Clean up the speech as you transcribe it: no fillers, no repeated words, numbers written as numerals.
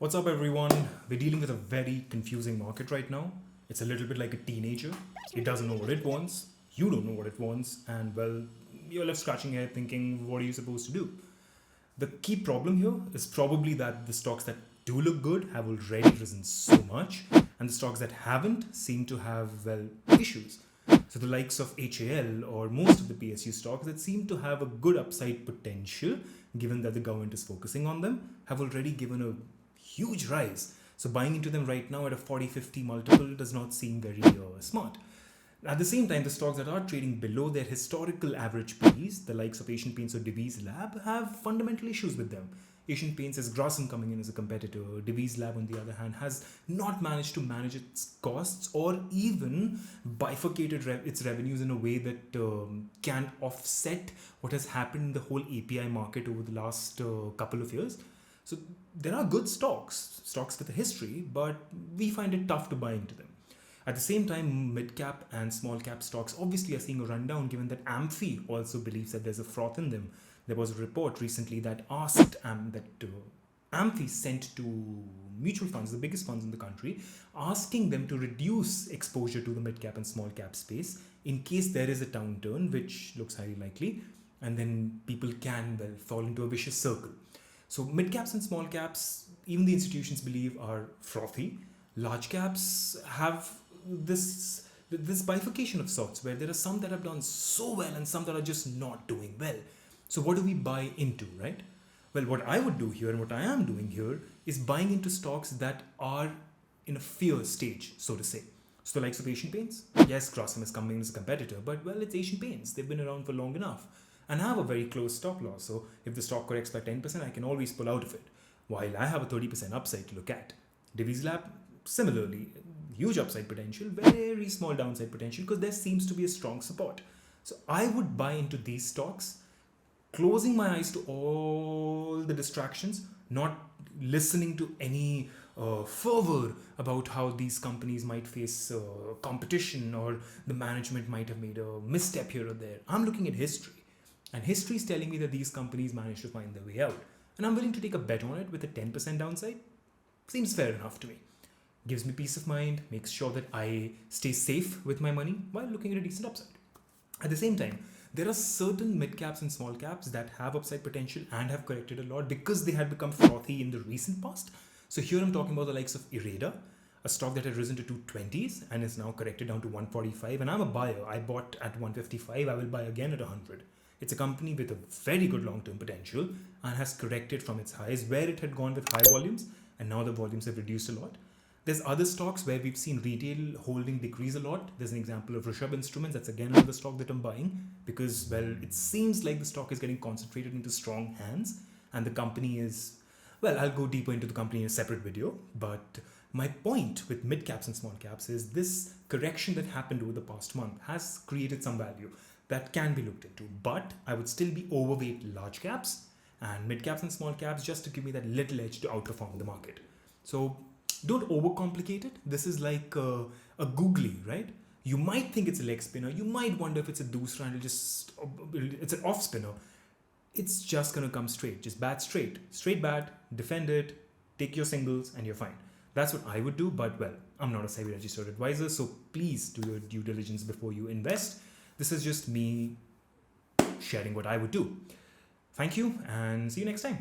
What's up, everyone? We're dealing with a very confusing market right now. It's a little bit like a teenager. It doesn't know what it wants. You don't know what it wants. And well, you're left scratching your head thinking, what are you supposed to do? The key problem here is probably that the stocks that do look good have already risen so much, and the stocks that haven't seem to have, well, issues. So the likes of HAL or most of the PSU stocks that seem to have a good upside potential, given that the government is focusing on them, have already given a huge rise. So buying into them right now at a 40-50 multiple does not seem very smart. At the same time, the stocks that are trading below their historical average P's, the likes of Asian Paints or Divi's Lab, have fundamental issues with them. Asian Paints has Grasim coming in as a competitor. Divi's Lab, on the other hand, has not managed to manage its costs or even bifurcated its revenues in a way that can offset what has happened in the whole API market over the last couple of years. So there are good stocks with a history, but we find it tough to buy into them. At the same time, mid-cap and small-cap stocks obviously are seeing a rundown, given that Amphi also believes that there's a froth in them. There was a report recently that asked Amphi sent to mutual funds, the biggest funds in the country, asking them to reduce exposure to the mid-cap and small-cap space in case there is a downturn, which looks highly likely, and then people can, well, fall into a vicious circle. So mid-caps and small-caps, even the institutions believe, are frothy. Large caps have this bifurcation of sorts, where there are some that have done so well and some that are just not doing well. So what do we buy into, right? Well, what I would do here and what I am doing here is buying into stocks that are in a fear stage, so to say. So the likes of Asian Paints, yes, Grasim is coming as a competitor, but well, it's Asian Paints. They've been around for long enough and I have a very close stop loss. So if the stock corrects by 10%, I can always pull out of it, while I have a 30% upside to look at. Divi's Lab, similarly, huge upside potential, very small downside potential, because there seems to be a strong support. So I would buy into these stocks, closing my eyes to all the distractions, not listening to any fervor about how these companies might face competition or the management might have made a misstep here or there. I'm looking at history, and history is telling me that these companies managed to find their way out, and I'm willing to take a bet on it with a 10% downside. Seems fair enough to me. Gives me peace of mind, makes sure that I stay safe with my money while looking at a decent upside. At the same time, there are certain mid caps and small caps that have upside potential and have corrected a lot because they had become frothy in the recent past. So here I'm talking about the likes of Ireda, a stock that had risen to 220s and is now corrected down to 145. And I'm a buyer. I bought at 155. I will buy again at 100. It's a company with a very good long-term potential and has corrected from its highs where it had gone with high volumes, and now the volumes have reduced a lot. There's other stocks where we've seen retail holding decrease a lot. There's an example of Rishabh Instruments. That's again another stock that I'm buying because, well, it seems like the stock is getting concentrated into strong hands and the company is, well, I'll go deeper into the company in a separate video. But my point with mid caps and small caps is this correction that happened over the past month has created some value that can be looked into. But I would still be overweight large caps and mid caps and small caps just to give me that little edge to outperform the market. So don't overcomplicate it. This is like a googly, right? You might think it's a leg spinner. You might wonder if it's a doosra and it's an off spinner. It's just going to come straight. Just bat straight. Straight bat, defend it, take your singles, and you're fine. That's what I would do. But, well, I'm not a SEBI registered advisor, so please do your due diligence before you invest. This is just me sharing what I would do. Thank you, and see you next time.